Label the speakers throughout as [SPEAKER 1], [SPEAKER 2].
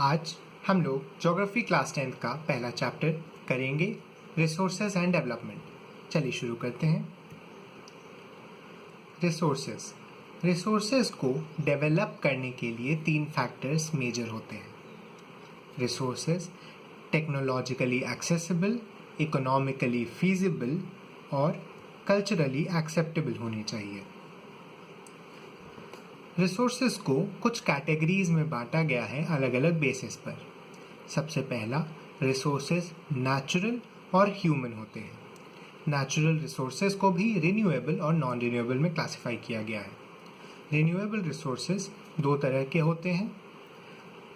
[SPEAKER 1] आज हम लोग ज्योग्राफी क्लास 10th का पहला चैप्टर करेंगे, रिसोर्सेज एंड डेवलपमेंट। चलिए शुरू करते हैं। रिसोर्सेज को डेवलप करने के लिए तीन फैक्टर्स मेजर होते हैं। Resources technologically accessible, economically feasible और कल्चरली एक्सेप्टेबल होनी चाहिए। रिसोर्सेज को कुछ कैटेगरीज में बांटा गया है अलग अलग बेसिस पर। सबसे पहला, रिसोर्सेज नेचुरल और ह्यूमन होते हैं। नेचुरल रिसोर्सेज को भी रिन्यूएबल और नॉन रिन्यूएबल में क्लासिफाई किया गया है। रिन्यूएबल रिसोर्सेज दो तरह के होते हैं,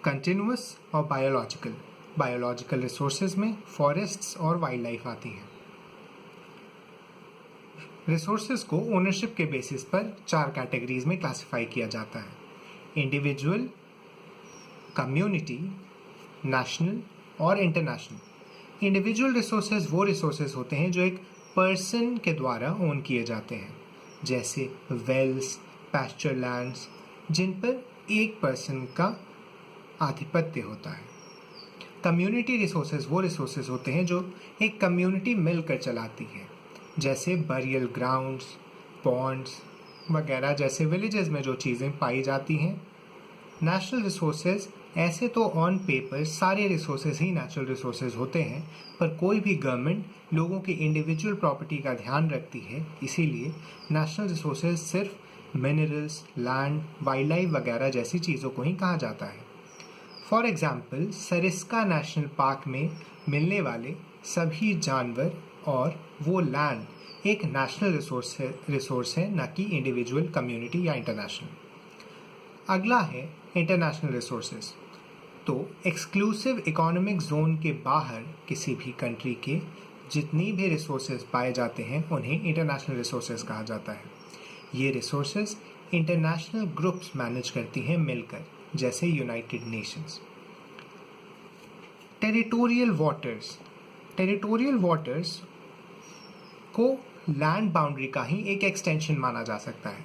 [SPEAKER 1] कंटिन्यूअस और बायोलॉजिकल। बायोलॉजिकल रिसोर्सेज में फॉरेस्ट्स और वाइल्ड लाइफ आती हैं। रिसोर्सेज को ओनरशिप के बेसिस पर चार कैटेगरीज में क्लासिफाई किया जाता है, इंडिविजुअल, कम्युनिटी, नेशनल और इंटरनेशनल। इंडिविजुअल रिसोर्सेज वो रिसोर्सेज होते हैं जो एक पर्सन के द्वारा ओन किए जाते हैं, जैसे वेल्स, पैस्चर लैंड्स, जिन पर एक पर्सन का आधिपत्य होता है। कम्युनिटी रिसोर्सेज वो रिसोर्सेज होते हैं जो एक कम्युनिटी मिलकर चलाती है, जैसे बरियल ग्राउंड्स, पॉन्ड्स वगैरह जैसे विलेजेस में जो चीज़ें पाई जाती हैं। नेशनल रिसोर्सेज ऐसे तो ऑन पेपर सारे रिसोर्सेज ही नेचुरल रिसोर्सेज होते हैं, पर कोई भी गवर्नमेंट लोगों की इंडिविजुअल प्रॉपर्टी का ध्यान रखती है, इसीलिए नेशनल रिसोर्सेज सिर्फ मिनरल्स, लैंड, वाइल्ड लाइफ वगैरह जैसी चीज़ों को ही कहा जाता है। For example, Sariska national park में मिलने वाले सभी जानवर और वो लैंड एक नेशनल रिसोर्स है, न कि इंडिविजुअल, कम्युनिटी या इंटरनेशनल। अगला है इंटरनेशनल रिसोर्सेज। तो एक्सक्लूसिव इकोनॉमिक जोन के बाहर किसी भी कंट्री के जितनी भी रिसोर्सेज पाए जाते हैं उन्हें इंटरनेशनल रिसोर्सेज कहा जाता है। ये रिसोर्सेज इंटरनेशनल ग्रुप्स मैनेज करती हैं मिलकर, जैसे यूनाइटेड नेशंस। टेरिटोरियल वाटर्स को लैंड बाउंड्री का ही एक एक्सटेंशन माना जा सकता है।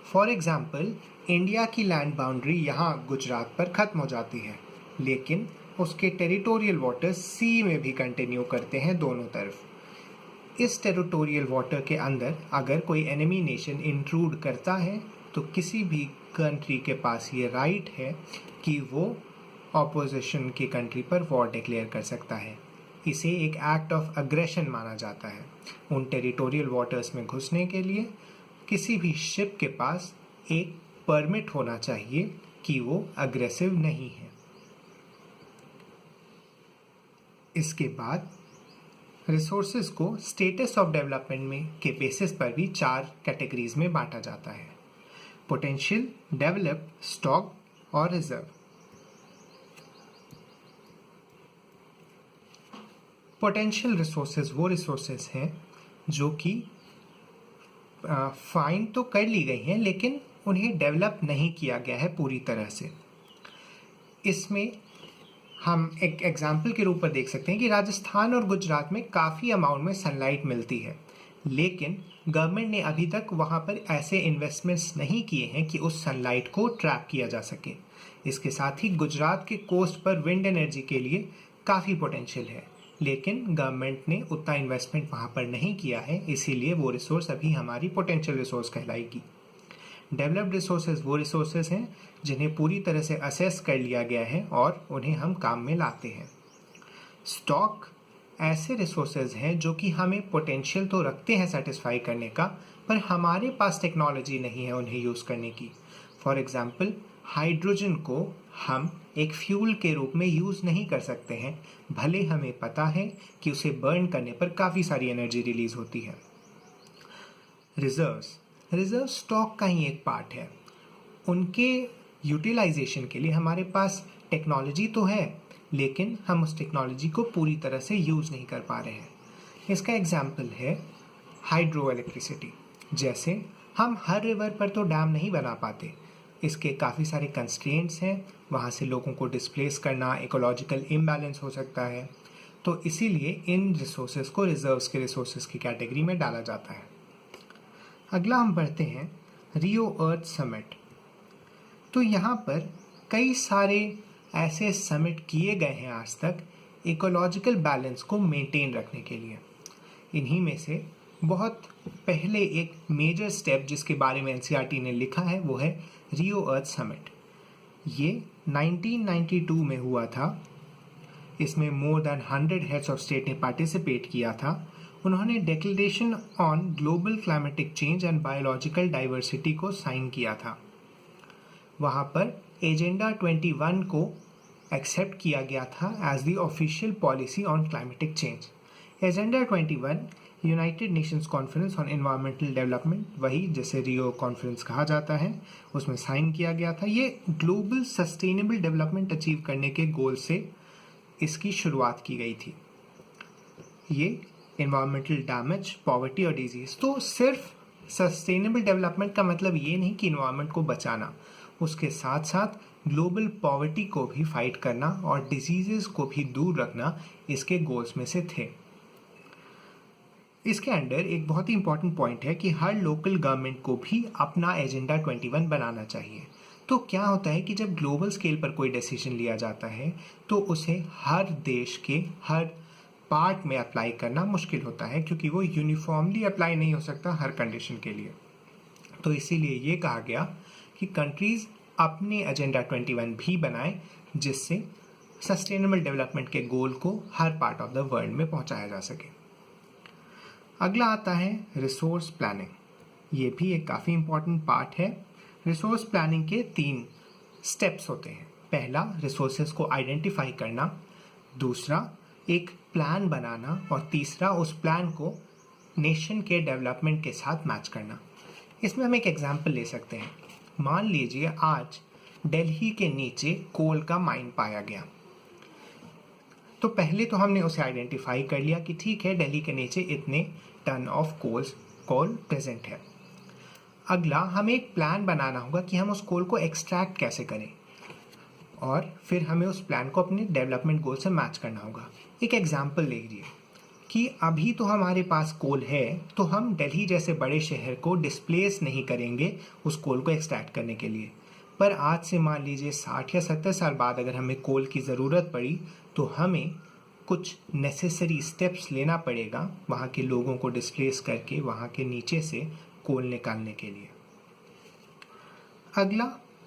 [SPEAKER 1] फॉर एग्जाम्पल, इंडिया की लैंड बाउंड्री यहाँ गुजरात पर ख़त्म हो जाती है, लेकिन उसके टेरिटोरियल वाटर्स सी में भी कंटिन्यू करते हैं दोनों तरफ। इस टेरिटोरियल वाटर के अंदर अगर कोई एनिमी नेशन इंट्रूड करता है तो किसी भी कंट्री के पास ये राइट है कि वो ऑपोजिशन की कंट्री पर वॉर डिक्लेयर कर सकता है। इसे एक एक्ट ऑफ अग्रेशन माना जाता है। उन टेरिटोरियल वाटर्स में घुसने के लिए किसी भी शिप के पास एक परमिट होना चाहिए कि वो अग्रेसिव नहीं है। इसके बाद रिसोर्सेज को स्टेटस ऑफ डेवलपमेंट में के बेसिस पर भी चार कैटेगरीज में बांटा जाता है, पोटेंशियल, डेवलप, स्टॉक और रिजर्व। पोटेंशियल रिसोर्सेज वो रिसोर्सेज हैं जो कि फाइंड तो कर ली गई हैं, लेकिन उन्हें डेवलप नहीं किया गया है पूरी तरह से। इसमें हम एक एग्जाम्पल के रूप में देख सकते हैं कि राजस्थान और गुजरात में काफ़ी अमाउंट में सनलाइट मिलती है, लेकिन गवर्नमेंट ने अभी तक वहाँ पर ऐसे इन्वेस्टमेंट्स नहीं किए हैं कि उस सनलाइट को ट्रैप किया जा सके। इसके साथ ही गुजरात के कोस्ट पर विंड एनर्जी के लिए काफ़ी पोटेंशियल है, लेकिन गवर्नमेंट ने उतना इन्वेस्टमेंट वहाँ पर नहीं किया है, इसीलिए वो रिसोर्स अभी हमारी पोटेंशियल रिसोर्स कहलाएगी। डेवलप्ड रिसोर्सेज वो रिसोर्सेज हैं जिन्हें पूरी तरह से असेस कर लिया गया है और उन्हें हम काम में लाते हैं। स्टॉक ऐसे रिसोर्सेज हैं जो कि हमें पोटेंशियल तो रखते हैं सेटिस्फाई करने का, पर हमारे पास टेक्नोलॉजी नहीं है उन्हें यूज़ करने की। फॉर एग्जाम्पल, हाइड्रोजन को हम एक फ्यूल के रूप में यूज़ नहीं कर सकते हैं, भले हमें पता है कि उसे बर्न करने पर काफ़ी सारी एनर्जी रिलीज होती है। रिजर्व स्टॉक का ही एक पार्ट है। उनके यूटिलाइजेशन के लिए हमारे पास टेक्नोलॉजी तो है, लेकिन हम उस टेक्नोलॉजी को पूरी तरह से यूज़ नहीं कर पा रहे हैं। इसका एग्जाम्पल है हाइड्रो इलेक्ट्रिसिटी। जैसे हम हर रिवर पर तो डैम नहीं बना पाते, इसके काफ़ी सारे कंस्ट्रेंट्स हैं, वहाँ से लोगों को डिस्प्लेस करना, इकोलॉजिकल इम्बैलेंस हो सकता है, तो इसीलिए इन रिसोर्सेज को रिजर्व्स के रिसोर्सेज की कैटेगरी में डाला जाता है। अगला हम बढ़ते हैं रियो अर्थ समिट। तो यहाँ पर कई सारे ऐसे समिट किए गए हैं आज तक इकोलॉजिकल बैलेंस को मेंटेन रखने के लिए। इन्हीं में से बहुत पहले एक मेजर स्टेप जिसके बारे में एनसीईआरटी ने लिखा है वो है रियो अर्थ समिट। ये 1992 में हुआ था। इसमें more than 100 heads of state ने पार्टिसिपेट किया था। उन्होंने declaration on global climatic change and biological diversity को साइन किया था। वहाँ पर एजेंडा 21 को एक्सेप्ट किया गया था as the official policy on climatic change. Agenda 21 United Nations conference on environmental development, वही जिसे रियो कॉन्फ्रेंस कहा जाता है, उसमें साइन किया गया था। ये ग्लोबल सस्टेनेबल डेवलपमेंट अचीव करने के गोल से इसकी शुरुआत की गई थी। ये एनवायरमेंटल डैमेज, पॉवर्टी और डिजीज, तो सिर्फ सस्टेनेबल डेवलपमेंट का मतलब ये नहीं कि एनवायरमेंट को बचाना, उसके साथ साथ ग्लोबल पॉवर्टी को भी फाइट करना और डिजीजेस को भी दूर रखना इसके गोल्स में से थे। इसके अंडर एक बहुत ही इंपॉर्टेंट पॉइंट है कि हर लोकल गवर्नमेंट को भी अपना एजेंडा 21 बनाना चाहिए। तो क्या होता है कि जब ग्लोबल स्केल पर कोई डिसीजन लिया जाता है तो उसे हर देश के हर पार्ट में अप्लाई करना मुश्किल होता है, क्योंकि वो यूनिफॉर्मली अप्लाई नहीं हो सकता हर कंडीशन के लिए। तो इसीलिए ये कहा गया कि कंट्रीज अपने एजेंडा 21 भी बनाएं, जिससे सस्टेनेबल डेवलपमेंट के गोल को हर पार्ट ऑफ द वर्ल्ड में पहुंचाया जा सके। अगला आता है रिसोर्स प्लानिंग। ये भी एक काफ़ी इंपॉर्टेंट पार्ट है। रिसोर्स प्लानिंग के 3 स्टेप्स होते हैं। पहला, रिसोर्सेज को आइडेंटिफाई करना, दूसरा एक प्लान बनाना, और तीसरा उस प्लान को नेशन के डेवलपमेंट के साथ मैच करना। इसमें हम एक एग्जांपल ले सकते हैं। मान लीजिए आज दिल्ली के नीचे कोल का माइन पाया गया। तो पहले तो हमने उसे आइडेंटिफाई कर लिया कि ठीक है, दिल्ली के नीचे इतने टन ऑफ कोल प्रेजेंट है। अगला हमें एक प्लान बनाना होगा कि हम उस कोल को एक्सट्रैक्ट कैसे करें, और फिर हमें उस प्लान को अपने डेवलपमेंट गोल से मैच करना होगा। एक एग्जांपल ले लीजिए कि अभी तो हमारे पास कोल है, तो हम दिल्ली जैसे बड़े शहर को डिस्प्लेस नहीं करेंगे उस कोल को एक्सट्रैक्ट करने के लिए। पर आज से मान लीजिए 60 या 70 साल बाद अगर हमें कोल की ज़रूरत पड़ी तो हमें कुछ नेसेसरी स्टेप्स लेना पड़ेगा वहाँ के लोगों को डिस्प्लेस करके वहाँ के नीचे से कोल निकालने के लिए। अगला,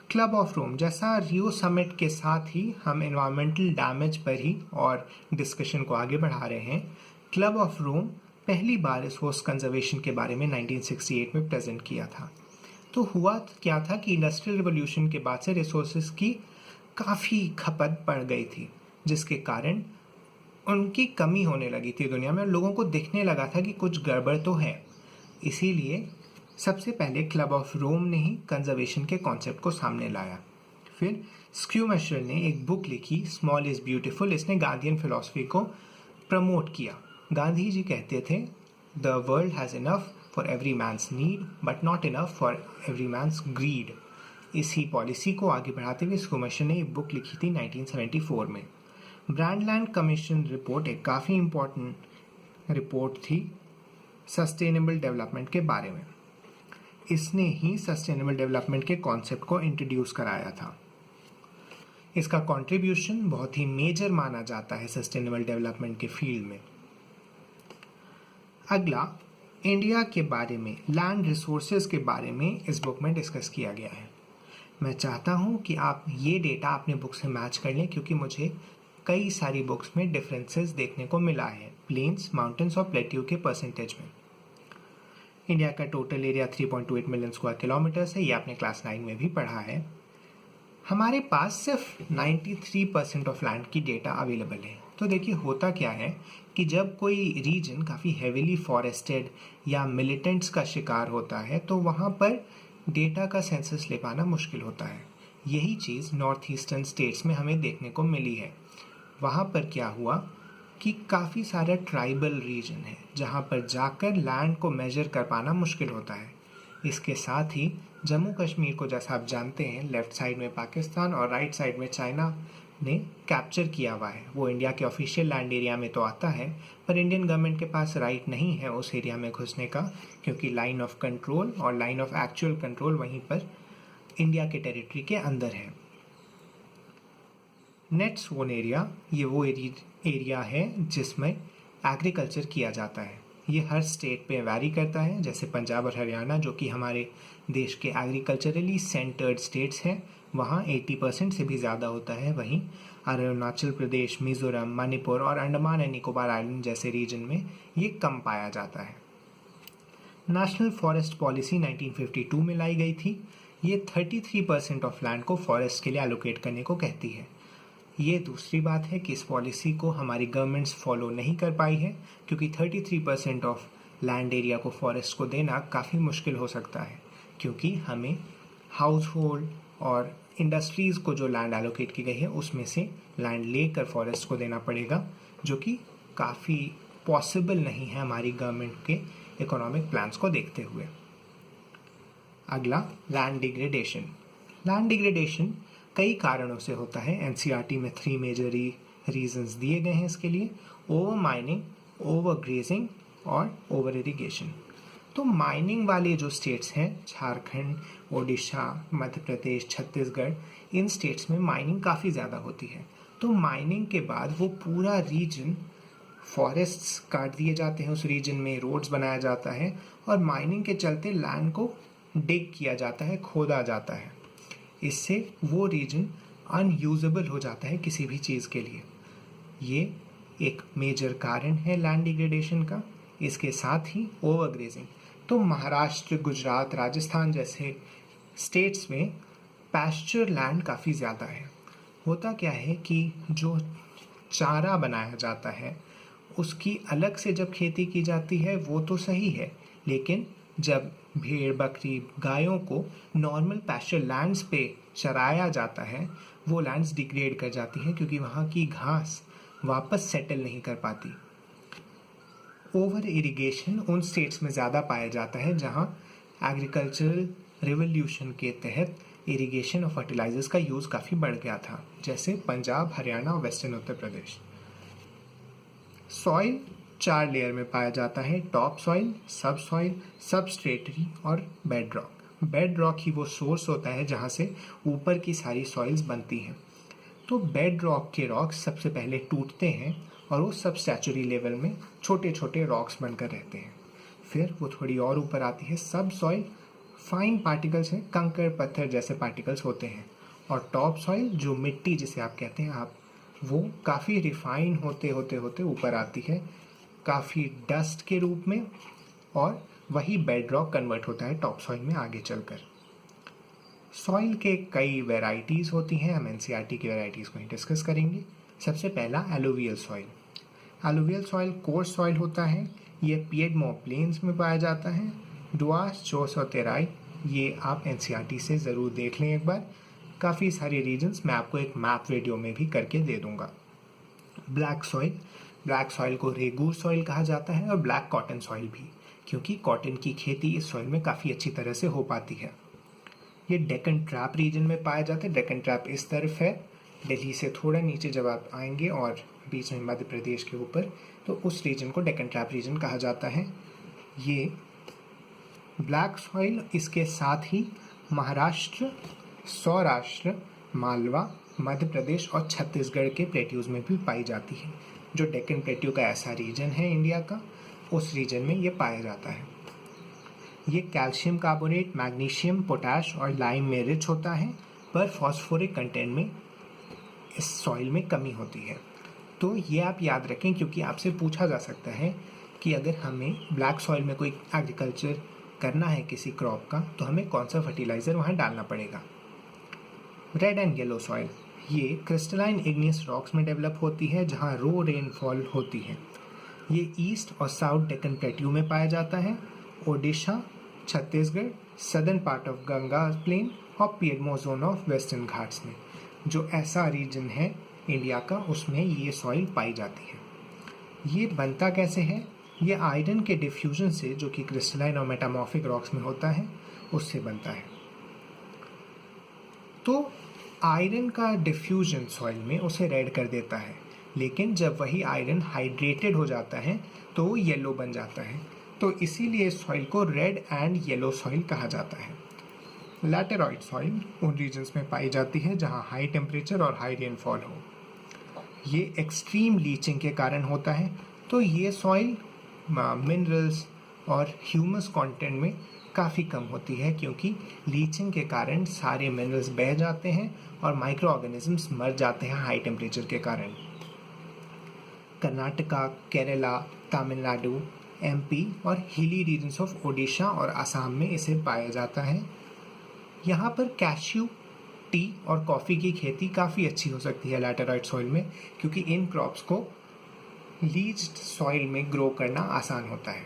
[SPEAKER 1] क्लब ऑफ रोम। जैसा रियो समिट के साथ ही हम एनवायरमेंटल डैमेज पर ही और डिस्कशन को आगे बढ़ा रहे हैं। क्लब ऑफ रोम पहली बार रिसोर्स कंजर्वेशन के बारे में 1968 में प्रेजेंट किया था। तो हुआ क्या था कि इंडस्ट्रियल रिवॉल्यूशन के बाद से रिसोर्सेज की काफ़ी खपत बढ़ गई थी, जिसके कारण उनकी कमी होने लगी थी दुनिया में। लोगों को दिखने लगा था कि कुछ गड़बड़ तो है। इसीलिए सबसे पहले क्लब ऑफ रोम ने ही कंजर्वेशन के कॉन्सेप्ट को सामने लाया। फिर स्क्यूमेशर ने एक बुक लिखी, स्मॉल इज़ ब्यूटीफुल। इसने गांधीयन फिलॉसफी को प्रमोट किया। गांधी जी कहते थे, the world has enough for every man's need but not enough for every man's greed. इसी पॉलिसी को आगे बढ़ाते हुए स्क्यूमेशर ने एक बुक लिखी थी 1974 में। ब्रांडलैंड कमीशन रिपोर्ट एक काफ़ी इम्पॉर्टेंट रिपोर्ट थी सस्टेनेबल डेवलपमेंट के बारे में। इसने ही सस्टेनेबल डेवलपमेंट के कॉन्सेप्ट को इंट्रोड्यूस कराया था। इसका कंट्रीब्यूशन बहुत ही मेजर माना जाता है सस्टेनेबल डेवलपमेंट के फील्ड में। अगला, इंडिया के बारे में, लैंड रिसोर्सेज के बारे में इस बुक में डिस्कस किया गया है। मैं चाहता हूँ कि आप ये डेटा अपने बुक से मैच कर लें, क्योंकि मुझे कई सारी बुक्स में डिफरेंसेस देखने को मिला है प्लेन्स, माउंटेन्स और प्लेट्यू के परसेंटेज में। इंडिया का total area 3.28 million square kilometres है। ये आपने क्लास 9 में भी पढ़ा है। हमारे पास सिर्फ 93% ऑफ लैंड की डेटा अवेलेबल है। तो देखिए होता क्या है कि जब कोई रीजन काफ़ी हेविली फॉरेस्टेड या मिलिटेंट्स का शिकार होता है तो वहाँ पर डेटा का सेंसस ले पाना मुश्किल होता है। यही चीज़ नॉर्थ ईस्टर्न स्टेट्स में हमें देखने को मिली है। वहाँ पर क्या हुआ कि काफ़ी सारा ट्राइबल रीजन है जहाँ पर जाकर लैंड को मेजर कर पाना मुश्किल होता है। इसके साथ ही जम्मू कश्मीर को, जैसा आप जानते हैं, लेफ़्ट साइड में पाकिस्तान और राइट साइड में चाइना ने कैप्चर किया हुआ है। वो इंडिया के ऑफिशियल लैंड एरिया में तो आता है, पर इंडियन गवर्नमेंट के पास राइट नहीं है उस एरिया में घुसने का, क्योंकि लाइन ऑफ कंट्रोल और लाइन ऑफ एक्चुअल कंट्रोल वहीं पर इंडिया के टेरिटरी के अंदर है। नेट सोन एरिया ये वो एरिया है जिसमें एग्रीकल्चर किया जाता है। ये हर स्टेट पे वैरी करता है, जैसे पंजाब और हरियाणा जो कि हमारे देश के एग्रीकल्चरली सेंटर्ड स्टेट्स हैं, वहाँ 80% से भी ज़्यादा होता है। वहीं अरुणाचल प्रदेश, मिज़ोरम, मणिपुर और अंडमान एंड निकोबार आइलैंड जैसे रीजन में ये कम पाया जाता है। नेशनल फॉरेस्ट पॉलिसी 1952 में लाई गई थी। ये 33% ऑफ लैंड को फॉरेस्ट के लिए एलोकेट करने को कहती है। ये दूसरी बात है कि इस पॉलिसी को हमारी गवर्नमेंट्स फॉलो नहीं कर पाई है, क्योंकि 33% ऑफ लैंड एरिया को फॉरेस्ट को देना काफ़ी मुश्किल हो सकता है, क्योंकि हमें हाउस होल्ड और इंडस्ट्रीज़ को जो लैंड एलोकेट की गई है उसमें से लैंड लेकर फॉरेस्ट को देना पड़ेगा, जो कि काफ़ी पॉसिबल नहीं है हमारी गवर्नमेंट के इकोनॉमिक प्लान्स को देखते हुए। अगला, लैंड डिग्रेडेशन। लैंड डिग्रेडेशन कई कारणों से होता है। एनसीईआरटी में 3 मेजर रीजंस दिए गए हैं इसके लिए: ओवर माइनिंग, ओवर ग्रेजिंग और ओवर इरिगेशन। तो माइनिंग वाले जो स्टेट्स हैं, झारखंड, ओडिशा, मध्य प्रदेश, छत्तीसगढ़, इन स्टेट्स में माइनिंग काफ़ी ज़्यादा होती है। तो माइनिंग के बाद वो पूरा रीजन, फॉरेस्ट्स काट दिए जाते हैं, उस रीजन में रोड्स बनाया जाता है और माइनिंग के चलते लैंड को डिग किया जाता है, खोदा जाता है। इससे वो रीजन अनयूजेबल हो जाता है किसी भी चीज़ के लिए। ये एक मेजर कारण है लैंड डिग्रेडेशन का। इसके साथ ही ओवरग्रेजिंग। तो महाराष्ट्र, गुजरात, राजस्थान जैसे स्टेट्स में पैस्चर लैंड काफ़ी ज़्यादा है। होता क्या है कि जो चारा बनाया जाता है उसकी अलग से जब खेती की जाती है वो तो सही है, लेकिन जब भेड़, बकरी, गायों को नॉर्मल पैस्चर लैंड्स पे चराया जाता है, वो लैंड्स डिग्रेड कर जाती हैं, क्योंकि वहाँ की घास वापस सेटल नहीं कर पाती। ओवर इरिगेशन उन स्टेट्स में ज़्यादा पाया जाता है जहाँ एग्रीकल्चरल रिवोल्यूशन के तहत इरिगेशन और फर्टिलाइजर्स का यूज़ काफ़ी बढ़ गया था, जैसे पंजाब, हरियाणा और western Uttar Pradesh. Soil 4 layer में पाया जाता है: टॉप सॉइल, सबस्ट्रेटरी और बेड रॉक। बेड रॉक ही वो सोर्स होता है जहाँ से ऊपर की सारी सॉइल्स बनती हैं। तो बेड रॉक के रॉक्स सबसे पहले टूटते हैं और वो सबस्ट्रेटरी लेवल में छोटे छोटे रॉक्स बनकर रहते हैं। फिर वो थोड़ी और ऊपर आती है सब सॉइल, फाइन पार्टिकल्स हैं, कंकड़, पत्थर जैसे पार्टिकल्स होते हैं। और टॉप सॉइल, जो मिट्टी जिसे आप कहते हैं आप, वो काफ़ी रिफाइन होते होते होते ऊपर आती है काफ़ी डस्ट के रूप में, और वही बेड रॉक कन्वर्ट होता है टॉप सॉइल में आगे चलकर। सॉइल के कई वेराइटीज़ होती हैं, हम एनसीईआरटी की वेराइटीज़ को ही डिस्कस करेंगे। सबसे पहला alluvial soil. Alluvial soil course soil होता है। ये पिएडमो प्लेन्स में पाया जाता है। डुआस, जोस और तेराई, ये आप एनसीईआरटी से ज़रूर देख लें एक बार। काफ़ी सारे रीजन्स मैं आपको एक मैप वीडियो में भी करके दे दूँगा। ब्लैक सॉइल, ब्लैक सॉइल को रेगूर सॉइल कहा जाता है, और ब्लैक कॉटन सॉइल भी, क्योंकि कॉटन की खेती इस सॉइल में काफ़ी अच्छी तरह से हो पाती है। ये डेक्कन ट्रैप रीजन में पाया जाता है। डेक्कन ट्रैप इस तरफ है, दिल्ली से थोड़ा नीचे जब आप आएंगे और बीच में मध्य प्रदेश के ऊपर, तो उस रीजन को डेक्कन ट्रैप रीजन कहा जाता है। ये ब्लैक सॉइल इसके साथ ही महाराष्ट्र, सौराष्ट्र, मालवा, मध्य प्रदेश और छत्तीसगढ़ के प्लेट्यूज़ में भी पाई जाती है। जो डेक्कन प्लेट्यू का ऐसा रीजन है इंडिया का, उस रीजन में ये पाया जाता है। ये कैल्शियम कार्बोनेट, मैग्नीशियम, पोटाश और लाइम में रिच होता है, पर फॉस्फोरिक कंटेंट में इस सॉइल में कमी होती है। तो ये आप याद रखें, क्योंकि आपसे पूछा जा सकता है कि अगर हमें ब्लैक सॉइल में कोई एग्रीकल्चर करना है किसी क्रॉप का, तो हमें कौन सा फर्टिलाइज़र वहाँ डालना पड़ेगा। रेड एंड येलो सॉइल, ये क्रिस्टलाइन इग्नियस रॉक्स में डेवलप होती है जहाँ रो रेनफॉल होती है। ये ईस्ट और साउथ डेक्कन प्लेट्यू में पाया जाता है। Odisha, Chhattisgarh, southern part of Ganga plain और piedmont zone of western Ghats में, जो ऐसा रीजन है इंडिया का, उसमें ये सॉइल पाई जाती है। ये बनता कैसे है? ये आयरन के डिफ्यूजन से, जो कि क्रिस्टलाइन और मेटामॉर्फिक रॉक्स में होता है, उससे बनता है। तो आयरन का डिफ्यूजन सॉइल में उसे रेड कर देता है, लेकिन जब वही आयरन हाइड्रेटेड हो जाता है तो वो येलो बन जाता है। तो इसीलिए सॉइल को रेड एंड येलो सॉइल कहा जाता है। लैटेरॉइड सॉइल उन रीजन्स में पाई जाती है जहाँ हाई टेम्परेचर और हाई रेनफॉल हो। ये एक्सट्रीम लीचिंग के कारण होता है। तो ये सॉइल मिनरल्स और ह्यूमस कंटेंट में काफ़ी कम होती है, क्योंकि लीचिंग के कारण सारे मिनरल्स बह जाते हैं और माइक्रो ऑर्गेनिजम्स मर जाते हैं हाई टेम्परेचर के कारण। कर्नाटका, केरला, तमिलनाडु, एमपी और हिली रीजन्स ऑफ ओडिशा और असम में इसे पाया जाता है। यहाँ पर कैश्यू, टी और कॉफ़ी की खेती काफ़ी अच्छी हो सकती है लैटेराइट सॉइल में, क्योंकि इन क्रॉप्स को लीच्ड सॉइल में ग्रो करना आसान होता है।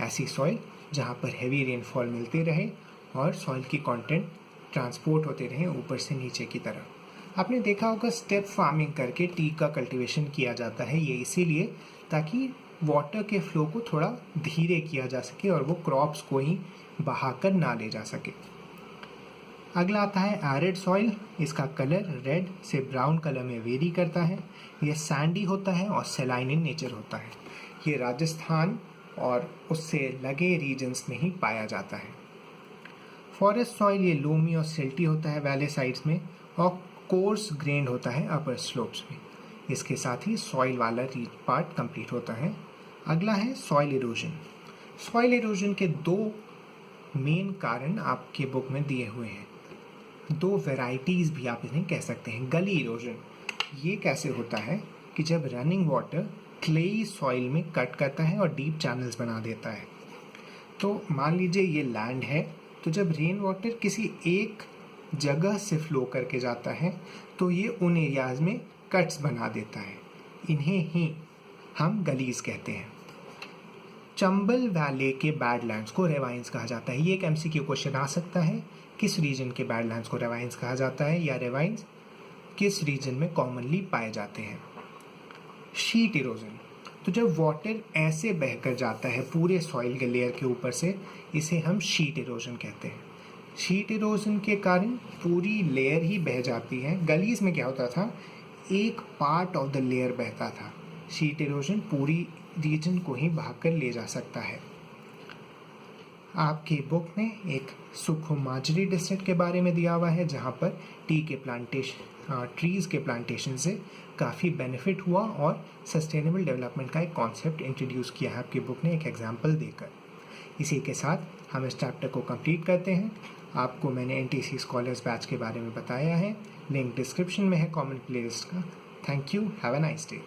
[SPEAKER 1] ऐसी सॉइल जहाँ पर हैवी रेनफॉल मिलते रहे और सॉइल की कंटेंट ट्रांसपोर्ट होते रहे ऊपर से नीचे की तरफ। आपने देखा होगा स्टेप फार्मिंग करके टी का कल्टीवेशन किया जाता है, ये इसीलिए ताकि वाटर के फ्लो को थोड़ा धीरे किया जा सके और वो क्रॉप्स को ही बहाकर ना ले जा सके। अगला आता है एरिड सॉइल। इसका कलर रेड से ब्राउन कलर में वेरी करता है। यह सैंडी होता है और सेलाइन इन नेचर होता है। ये राजस्थान और उससे लगे रीजन्स में ही पाया जाता है। फॉरेस्ट सॉइल ये लोमी और सिल्टी होता है वैली साइड्स में और कोर्स ग्रेन्ड होता है अपर स्लोप्स में। इसके साथ ही सॉइल वाला पार्ट कंप्लीट होता है। अगला है सॉइल इरोजन। सॉइल इरोजन के दो मेन कारण आपके बुक में दिए हुए हैं, दो वेराइटीज़ भी आप इन्हें कह सकते हैं। गली इरोजन ये कैसे होता है कि जब रनिंग वाटर क्लेई सॉइल में कट करता है और डीप चैनल्स बना देता है। तो मान लीजिए ये लैंड है, तो जब रेन वाटर किसी एक जगह से फ्लो करके जाता है तो ये उन एरियाज़ में कट्स बना देता है। इन्हें ही हम गलीज कहते हैं। चंबल वैली के बैडलैंड्स को रेवाइंस कहा जाता है। ये एक एमसीक्यू क्वेश्चन आ सकता है, किस रीजन के बैडलैंड्स को रेवाइंस कहा जाता है या रेवाइंस किस रीजन में कॉमनली पाए जाते हैं। शीट इरोजन, तो जब वाटर ऐसे बहकर जाता है पूरे सॉइल के लेयर के ऊपर से, इसे हम शीट इरोजन कहते हैं। शीट इरोजन के कारण पूरी लेयर ही बह जाती है। गलीज में क्या होता था, एक पार्ट ऑफ द लेयर बहता था। शीट इरोजन पूरी रीजन को ही बहाकर ले जा सकता है। आपकी बुक में एक सुकुमाजरी डिस्ट्रिक्ट के बारे में दिया हुआ है, जहाँ पर ट्रीज़ के प्लांटेशन से काफ़ी बेनिफिट हुआ और सस्टेनेबल डेवलपमेंट का एक कॉन्सेप्ट इंट्रोड्यूस किया है आपकी बुक ने एक एग्जाम्पल देकर। इसी के साथ हम इस चैप्टर को कंप्लीट करते हैं। आपको मैंने एनटीसी स्कॉलर्स बैच के बारे में बताया है, लिंक डिस्क्रिप्शन में है कॉमन प्लेलिस्ट का। Thank you, have a nice day.